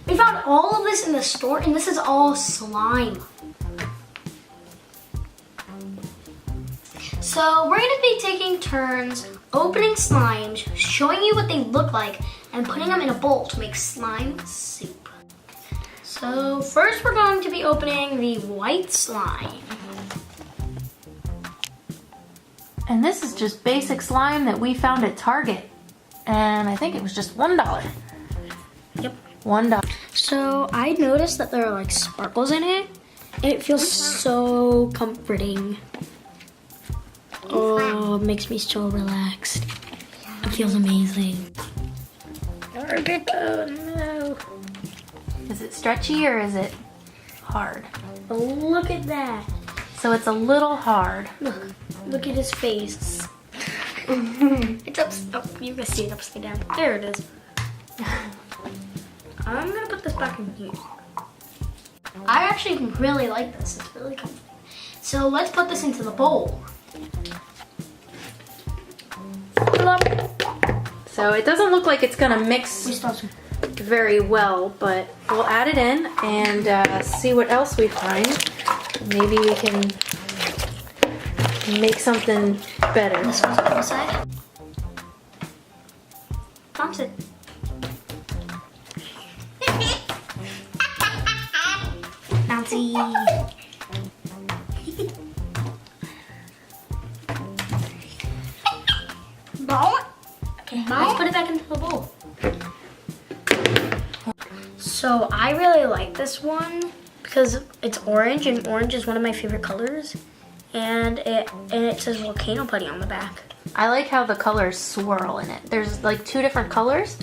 We found all of this in the store, and this is all slime. So we're gonna be taking turns opening slimes, showing you what they look like, and putting them in a bowl to make slime soup. So first we're going to be opening the white slime. And this is just basic slime that we found at Target. And I think it was just $1. Yep. $1. So I noticed that there are like sparkles in it, and it feels so comforting. Oh, it makes me so relaxed. It feels amazing. Oh no. Is it stretchy or is it hard? Oh, look at that. So it's a little hard. Look at his face. It's up. Oh, you can see it upside down. There it is. I'm gonna put this back in here. I actually really like this. It's really comforting. So let's put this into the bowl. So it doesn't look like it's gonna mix very well, but we'll add it in and see what else we find. Maybe we can make something better. This one's on the side. Bounce it. Bouncy. Ball it. Okay, let's put it back into the bowl. So I really like this one because it's orange, and orange is one of my favorite colors. And it says Volcano Putty on the back. I like how the colors swirl in it. There's like 2 different colors.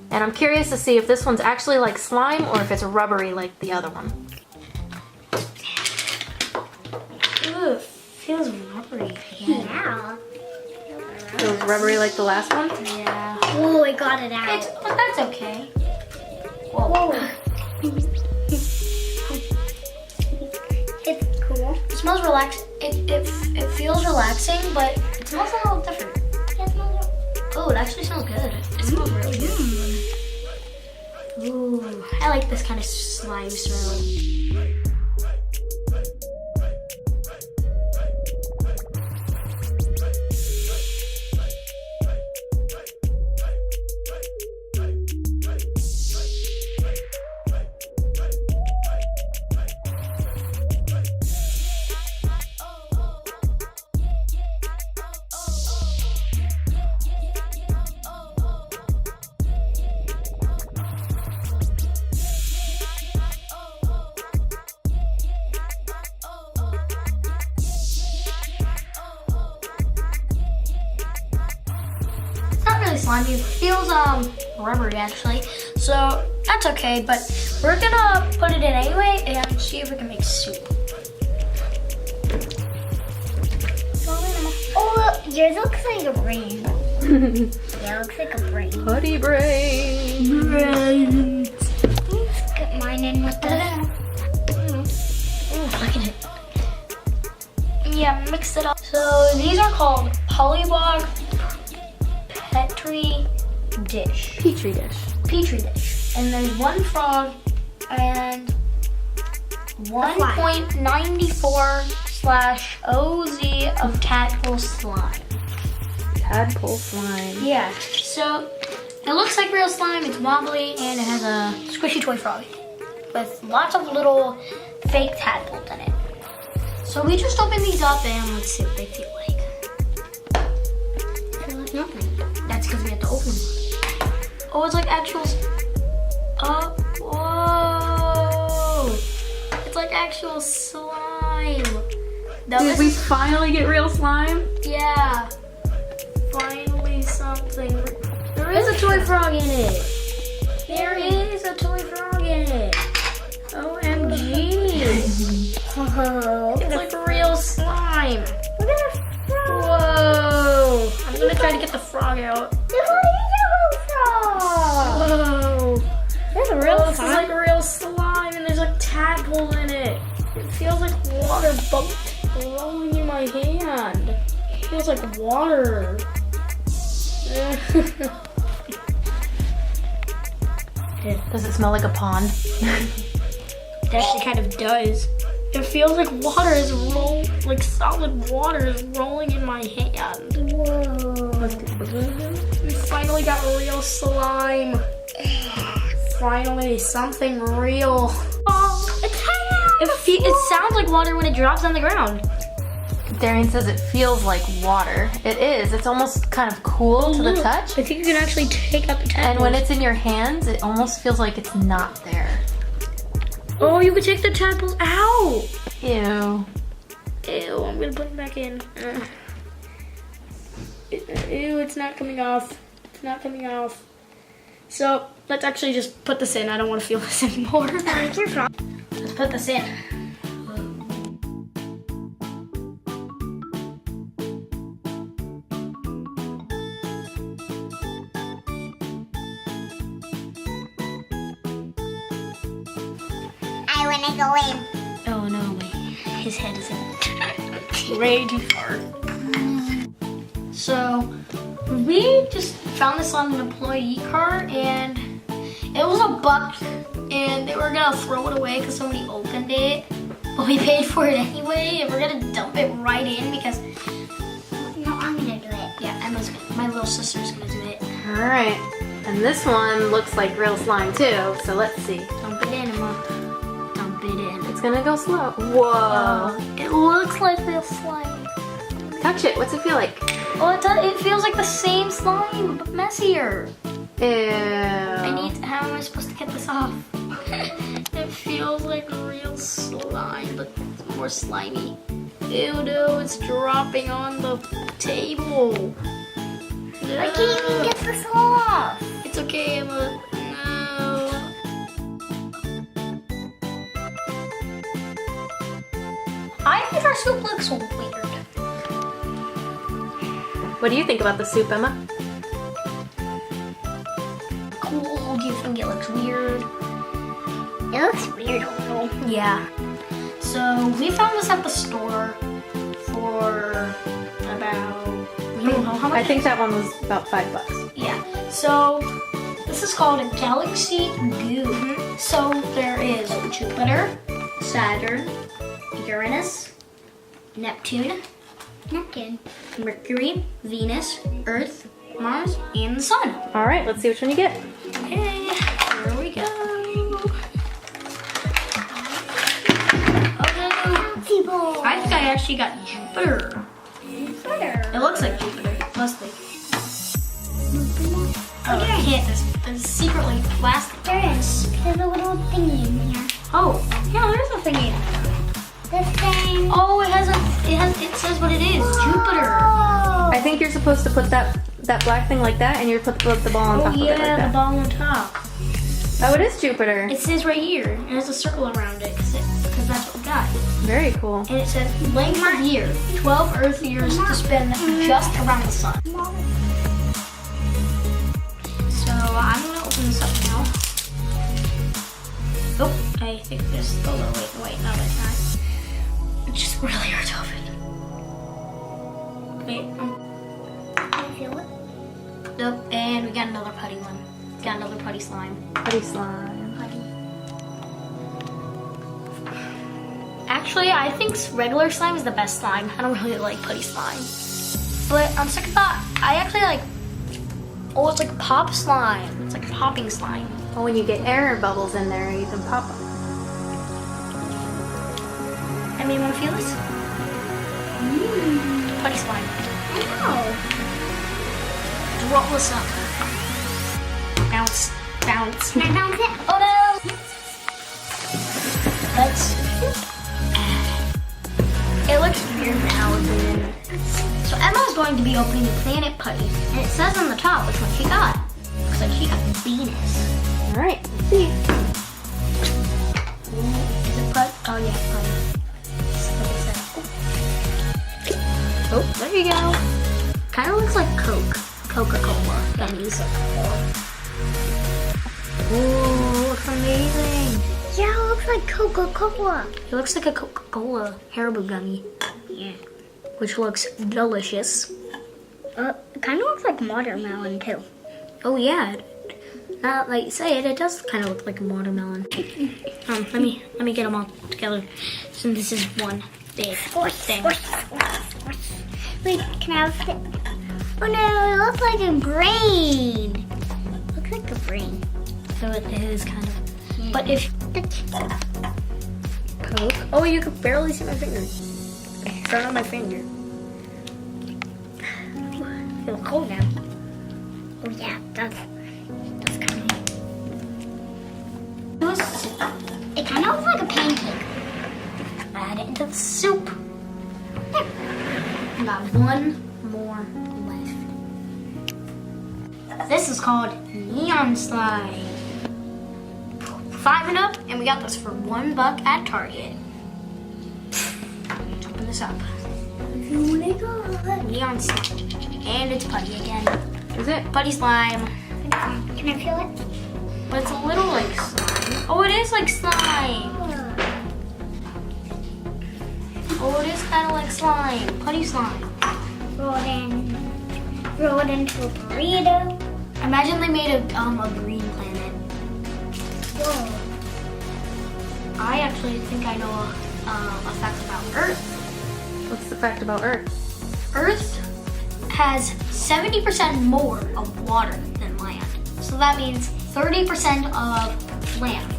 And I'm curious to see if this one's actually like slime or if it's rubbery like the other one. Ooh, it feels rubbery. Yeah. Feels rubbery like the last one? Yeah. Oh, I got it out. But that's okay. Whoa. It's cool. It smells relaxing. It feels relaxing, but it smells a little different. Yeah, it smells. Oh, it actually smells good. It smells really good. Ooh, I like this kind of slime smell. Slimy. It feels rubbery actually, so that's okay, but we're gonna put it in anyway and see if we can make soup. Oh, yours looks like a brain. Yeah, it looks like a brain. Putty brain. Brains. Let's get mine in with the... Ooh, look at it. Yeah, mix it up. So these are called Polybog Petri dish. Petri dish. Petri dish. And there's one frog and 1.94/OZ of tadpole slime. Tadpole slime. Yeah, so it looks like real slime, it's wobbly, and it has a squishy toy frog with lots of little fake tadpoles in it. So we just opened these up and let's see what they feel like. They feel like nothing. That's because we have to open them. Oh, it's like actual... Oh, whoa! It's like actual slime. Did we finally get real slime? Yeah. Finally something. There is a toy frog in it. There is a toy frog in it. OMG. It's like real slime. Look at the frog. Whoa. I'm gonna try to get the frog out. Whoa. There's a real slime. This is like real slime and there's like tadpole in it. It feels like water flowing in my hand. It feels like water. Does it smell like a pond? It actually kind of does. It feels like water is like solid water is rolling in my hand. Whoa. We finally got real slime. Finally, something real. Oh, it's hanging. It sounds like water when it drops on the ground. Darian says it feels like water. It is. It's almost kind of cool to the touch. I think you can actually take out the tadpoles. And when it's in your hands, it almost feels like it's not there. Oh, you can take the tadpoles out. Ew. Ew, I'm gonna put them back in. Ew, it's not coming off. It's not coming off. So, let's actually just put this in. I don't want to feel this anymore. Let's put this in. I want to go in. Oh no, wait. His head is in way too far. So, we just found this on an employee cart and it was $1 and they were gonna throw it away because somebody opened it. But we paid for it anyway and we're gonna dump it right in because, No, I'm gonna do it. yeah, my little sister's gonna do it. All right. And this one looks like real slime too, so let's see. Dump it in, Emma. Dump it in. It's gonna go slow. Whoa. It looks like real slime. Touch it. What's it feel like? Oh, it feels like the same slime, but messier. Ew. How am I supposed to get this off? It feels like real slime, but it's more slimy. Ew, no, it's dropping on the table. I can't even get this off. It's okay, Emma. No. I think our soup looks weird. What do you think about the soup, Emma? Cool. Do you think it looks weird? It looks weird a little. Yeah. So we found this at the store for about, I don't know how much. I think that one was about $5. Yeah. So this is called a Galaxy Goo. So there is Jupiter, Saturn, Uranus, Neptune, Mercury, Venus, Earth, Mars, and the Sun. All right, let's see which one you get. Okay, here we go. Okay. I think I actually got Jupiter. It looks like Jupiter. Must be. Oh, I can't. There's secretly plastic. There's a little thingy in here. Oh, yeah, there's a thingy. This thing. Oh, it says what it is. Jupiter. I think you're supposed to put that black thing like that, and you're supposed to put the ball on top of it like Yeah, the that. ball on top. Oh, it is Jupiter. It says right here. It has a circle around it because that's what we got. Very cool. And it says length of year, 12 Earth years to spin just around the sun. So I'm gonna open this up now. Oh, I think there's still a wait, no, it's not. It's just really hard to open. Wait, Can you feel it? nope, and we got another putty one. Got another putty slime. Putty slime. Actually, I think regular slime is the best slime. I don't really like putty slime. But on second thought, I actually like, oh, it's like pop slime. It's like popping slime. Well, when you get air bubbles in there, you can pop them. I mean, want to feel this? Putty slime. Let's roll this up. Bounce, bounce. Can I bounce it? Oh no! Let's. It looks weird now again. So Emma's going to be opening the Planet Putty, and it says on the top which one she got. Looks like she got Venus. All right, let's see. Is it put? Oh yeah, putty. Oh, there you go. Kind of looks like Coke. Coca-Cola gummies. Ooh, looks amazing. Yeah, it looks like Coca-Cola. It looks like a Coca-Cola Haribo gummy. Yeah. Which looks delicious. It kind of looks like watermelon too. Oh yeah. now that you say it, it does kind of look like a watermelon. Let me get them all together. So this is one big thing. Wait, can I have it? Oh no, it looks like a brain. Looks like a brain. So it is kind of. But if poke, oh, you can barely see my finger. Okay, start on my finger. I feel cold now. Oh yeah, that's kind of. It kind of looks like a pancake. Add it into the soup. Got one more left. This is called neon slime. 5 and up, and we got this for $1 at Target. Open this up. Oh my god. Neon slime. And it's putty again. Is it? Putty slime. Can I feel it? But it's a little like slime. Oh, it is like slime. Oh, it is kind of like slime. Putty slime. Roll it into a burrito. Imagine they made a green planet. Whoa. I actually think I know a fact about Earth. What's the fact about Earth? Earth has 70% more of water than land. So that means 30% of land.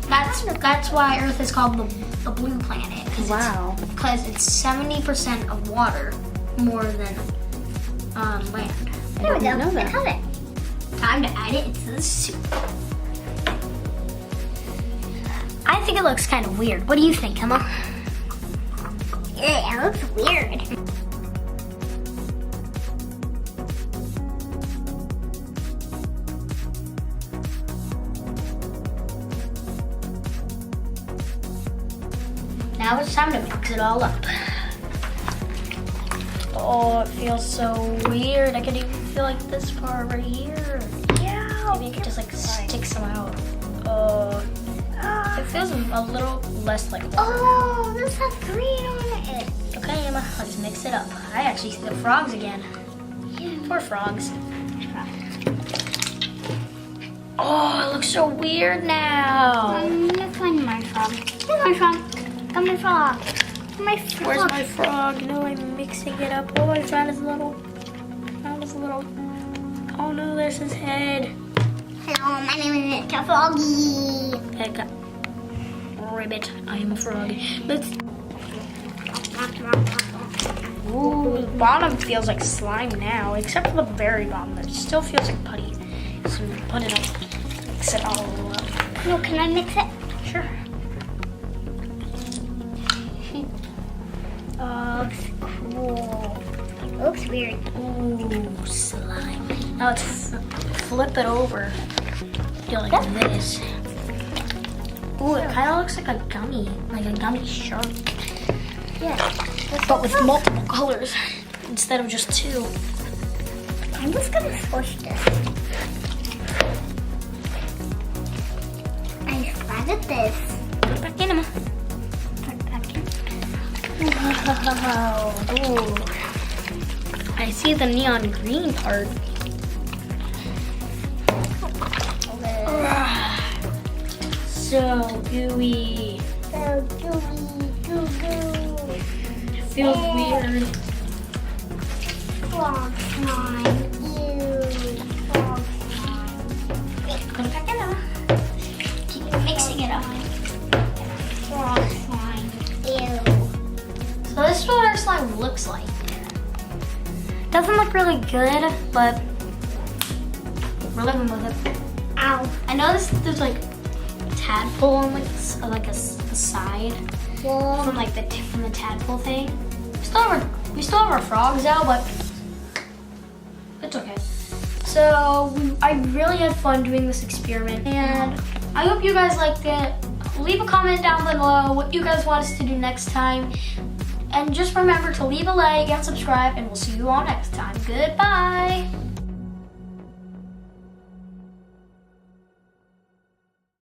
That's why Earth is called the blue planet. Wow. Because it's 70% of water more than land. There we go. know that. I got it. Time to add it into the soup. I think it looks kind of weird. What do you think, Emma? Yeah, it looks weird. Now it's time to mix it all up. Oh, it feels so weird. I can even feel like this part right here. Yeah. Maybe I could just like stick some out. It feels a little less like water. Oh, this has green on it. Okay, Emma, let's mix it up. I actually see the frogs again. Poor frogs. Oh, it looks so weird now. I'm gonna find my frog. Here's my frog. Got my frog. My frog. Where's my frog? No, I'm mixing it up. Oh, I found his little. Oh no, there's his head. Hello, my name is Mr. Froggy. Heck, ribbit. I am a frog. Let's. Ooh, the bottom feels like slime now, except for the very bottom. It still feels like putty. So put it up. Mix it all up. No, can I mix it? Sure. Looks cool. Looks weird. Ooh, slime. Now let's flip it over. Go like this. Ooh, it kind of looks like a gummy shark. Yeah. But with multiple colors instead of just 2. I'm just gonna squish this. I splattered this. Put it back in, Emma. Put it back in. Wow. Ooh. I see the neon green part. So gooey. So gooey, goo goo. It feels weird. Frog slime. Ew. Frog slime. Put it back in, Emma. Keep mixing it up. Frog slime. Ew. So this is what our slime looks like. Doesn't look really good, but we're living with it. Ow. I know there's like tadpole on like a side Whoa. from like the tadpole thing. We still have our frogs out, but it's okay. So I really had fun doing this experiment, and I hope you guys liked it. Leave a comment down below what you guys want us to do next time. And just remember to leave a like and subscribe, and we'll see you all next time. Goodbye.